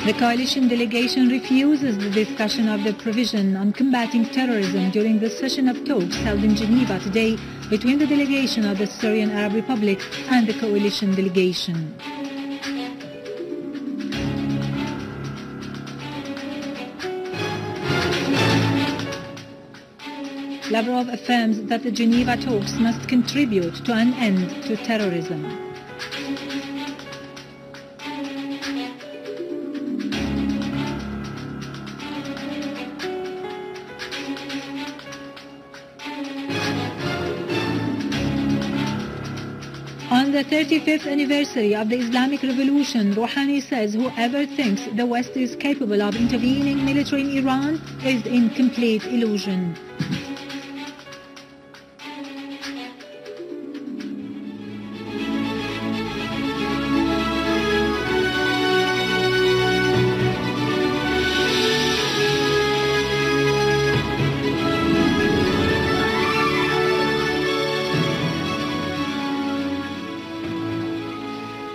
The coalition delegation refuses the discussion of the provision on combating terrorism during the session of talks held in Geneva today between the delegation of the Syrian Arab Republic and the coalition delegation. Lavrov affirms that the Geneva talks must contribute to an end to terrorism. On the 35th anniversary of the Islamic Revolution, Rohani says whoever thinks the West is capable of intervening militarily in Iran is in complete illusion.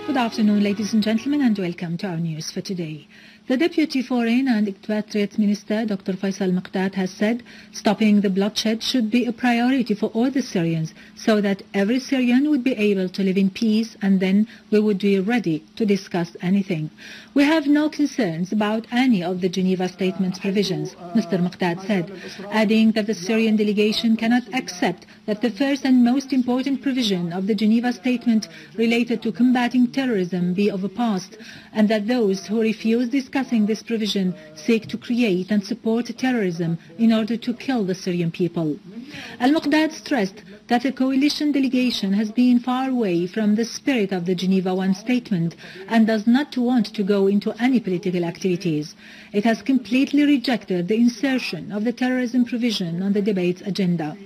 Good afternoon, ladies and gentlemen, and welcome to our news for today. The Deputy Foreign and Patriots Minister, Dr. Mikdad, has said stopping the bloodshed should be a priority for all the Syrians so that every Syrian would be able to live in peace, and then we would be ready to discuss anything. We have no concerns about any of the Geneva Statement's provisions, Mr. Mikdad said, adding that the Syrian delegation cannot accept that the first and most important provision of the Geneva Statement related to combating terrorism be of the past, and that those who refuse discussing this provision seek to create and support terrorism in order to kill the Syrian people. Al-Mikdad stressed that the coalition delegation has been far away from the spirit of the Geneva I statement and does not want to go into any political activities. It has completely rejected the insertion of the terrorism provision on the debate's agenda.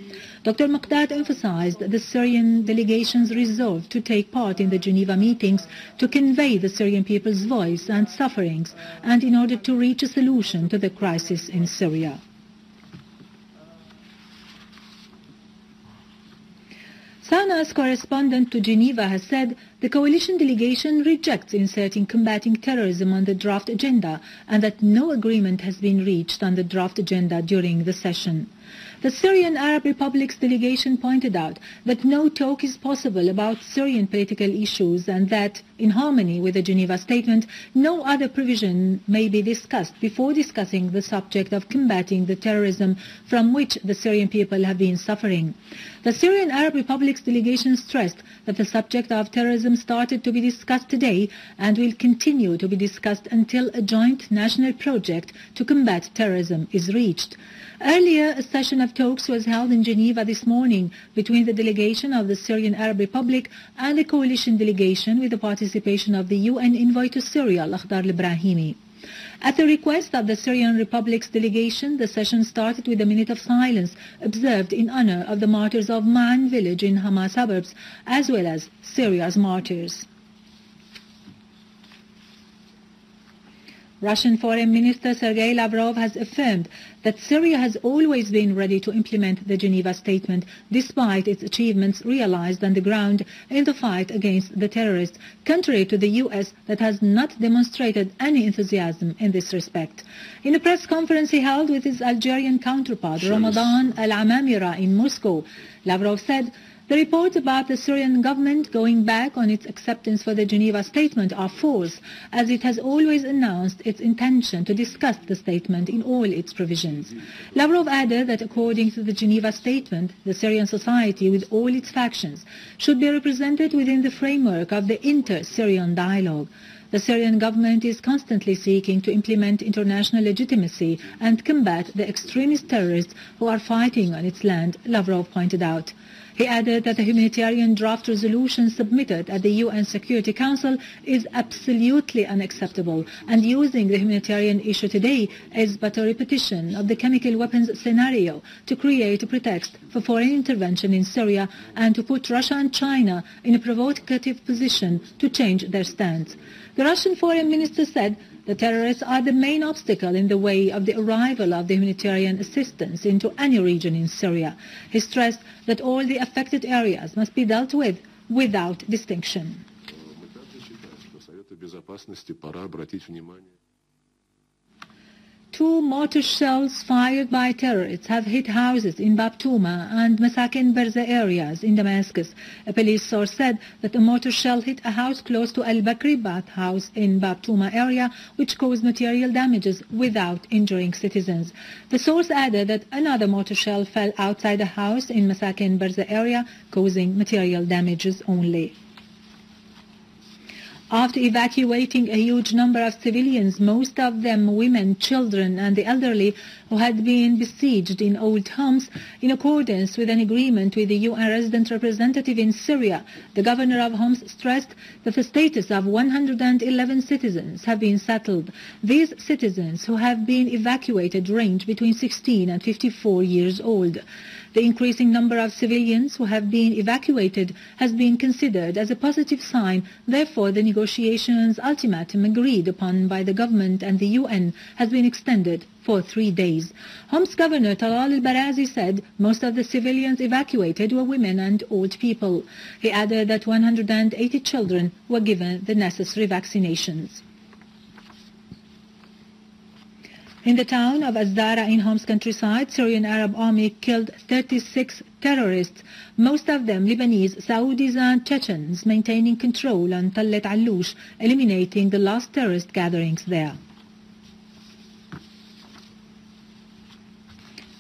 Dr. Mikdad emphasized the Syrian delegation's resolve to take part in the Geneva meetings to convey the Syrian people's voice and sufferings, and in order to reach a solution to the crisis in Syria. Sana's correspondent to Geneva has said the coalition delegation rejects inserting combating terrorism on the draft agenda and that no agreement has been reached on the draft agenda during the session. The Syrian Arab Republic's delegation pointed out that no talk is possible about Syrian political issues and that, in harmony with the Geneva Statement, no other provision may be discussed before discussing the subject of combating the terrorism from which the Syrian people have been suffering. The Syrian Arab Republic's delegation stressed that the subject of terrorism started to be discussed today and will continue to be discussed until a joint national project to combat terrorism is reached. Earlier, a session of talks was held in Geneva this morning between the delegation of the Syrian Arab Republic and the coalition delegation with the participation of the UN envoy to Syria, al-Akhdar al-Ibrahimi. At the request of the Syrian Republic's delegation, the session started with a minute of silence observed in honor of the martyrs of Man village in Hama suburbs, as well as Syria's martyrs. Russian Foreign Minister Sergei Lavrov has affirmed that Syria has always been ready to implement the Geneva Statement despite its achievements realized on the ground in the fight against the terrorists, contrary to the US that has not demonstrated any enthusiasm in this respect. In a press conference he held with his Algerian counterpart, Ramadan al-Amamira, in Moscow, Lavrov said, "The reports about the Syrian government going back on its acceptance for the Geneva Statement are false, as it has always announced its intention to discuss the statement in all its provisions." Lavrov added that according to the Geneva Statement, the Syrian society with all its factions should be represented within the framework of the inter-Syrian dialogue. The Syrian government is constantly seeking to implement international legitimacy and combat the extremist terrorists who are fighting on its land, Lavrov pointed out. He added that the humanitarian draft resolution submitted at the UN Security Council is absolutely unacceptable, and using the humanitarian issue today is but a repetition of the chemical weapons scenario to create a pretext for foreign intervention in Syria and to put Russia and China in a provocative position to change their stance. The Russian foreign minister said the terrorists are the main obstacle in the way of the arrival of the humanitarian assistance into any region in Syria. He stressed that all the affected areas must be dealt with without distinction. 2 mortar shells fired by terrorists have hit houses in Babtouma and Masakin Barza areas in Damascus. A police source said that a mortar shell hit a house close to Al-Bakri bath house in Babtouma area, which caused material damages without injuring citizens. The source added that another mortar shell fell outside a house in Masakin Barza area, causing material damages only. After evacuating a huge number of civilians, most of them women, children and the elderly, who had been besieged in old homes, in accordance with an agreement with the UN resident representative in Syria, the governor of Homs stressed that the status of 111 citizens have been settled. These citizens who have been evacuated range between 16 and 54 years old. The increasing number of civilians who have been evacuated has been considered as a positive sign. Therefore, the negotiations ultimatum agreed upon by the government and the UN has been extended for 3 days. Homs Governor Talal al-Barazi said most of the civilians evacuated were women and old people. He added that 180 children were given the necessary vaccinations. In the town of al-Zara in Homs countryside, Syrian Arab Army killed 36 terrorists, most of them Lebanese, Saudis and Chechens, maintaining control on Tallet Alloush, eliminating the last terrorist gatherings there.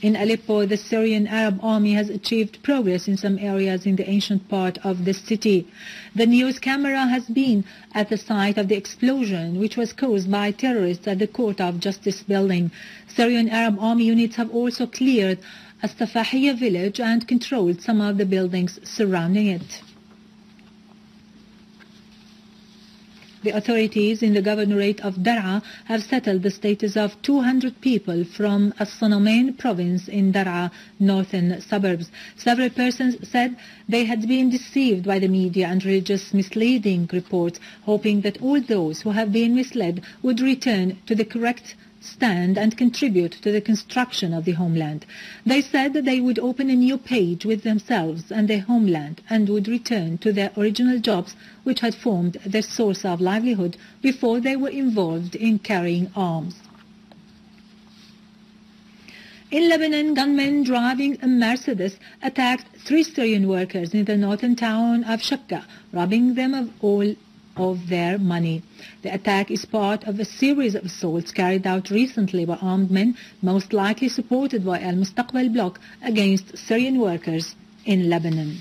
In Aleppo, the Syrian Arab Army has achieved progress in some areas in the ancient part of the city. The news camera has been at the site of the explosion, which was caused by terrorists at the Court of Justice building. Syrian Arab Army units have also cleared Astafahiyya village and controlled some of the buildings surrounding it. The authorities in the governorate of Dar'a have settled the status of 200 people from As-Sanomain province in Dar'a, northern suburbs. Several persons said they had been deceived by the media and religious misleading reports, hoping that all those who have been misled would return to the correct stand and contribute to the construction of the homeland. They said that they would open a new page with themselves and their homeland and would return to their original jobs, which had formed their source of livelihood before they were involved in carrying arms. In Lebanon, gunmen driving a Mercedes attacked 3 Syrian workers in the northern town of Shakka, robbing them of all of their money. The attack is part of a series of assaults carried out recently by armed men, most likely supported by al-Mustaqbal bloc, against Syrian workers in Lebanon.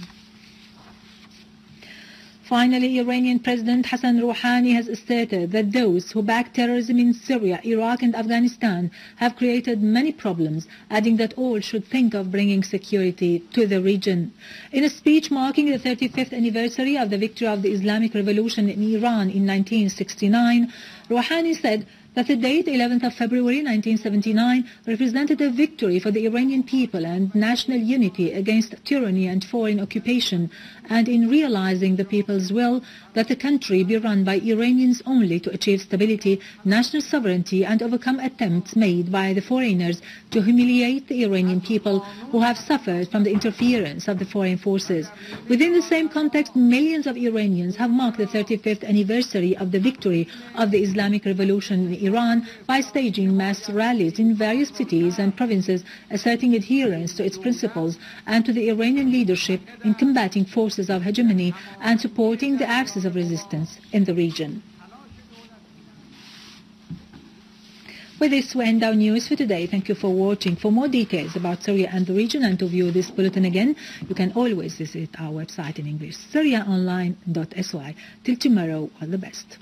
Finally, Iranian President Hassan Rohani has asserted that those who back terrorism in Syria, Iraq and Afghanistan have created many problems, adding that all should think of bringing security to the region. In a speech marking the 35th anniversary of the victory of the Islamic Revolution in Iran in 1969, Rohani said that the date 11th of February 1979 represented a victory for the Iranian people and national unity against tyranny and foreign occupation, and in realizing the people's will that the country be run by Iranians only to achieve stability, national sovereignty and overcome attempts made by the foreigners to humiliate the Iranian people who have suffered from the interference of the foreign forces. Within the same context, millions of Iranians have marked the 35th anniversary of the victory of the Islamic Revolution in Iran by staging mass rallies in various cities and provinces, asserting adherence to its principles and to the Iranian leadership in combating forces of hegemony and supporting the axis of resistance in the region. With this, we end our news for today. Thank you for watching. For more details about Syria and the region and to view this bulletin again, you can always visit our website in English, syriaonline.sy. Till tomorrow, all the best.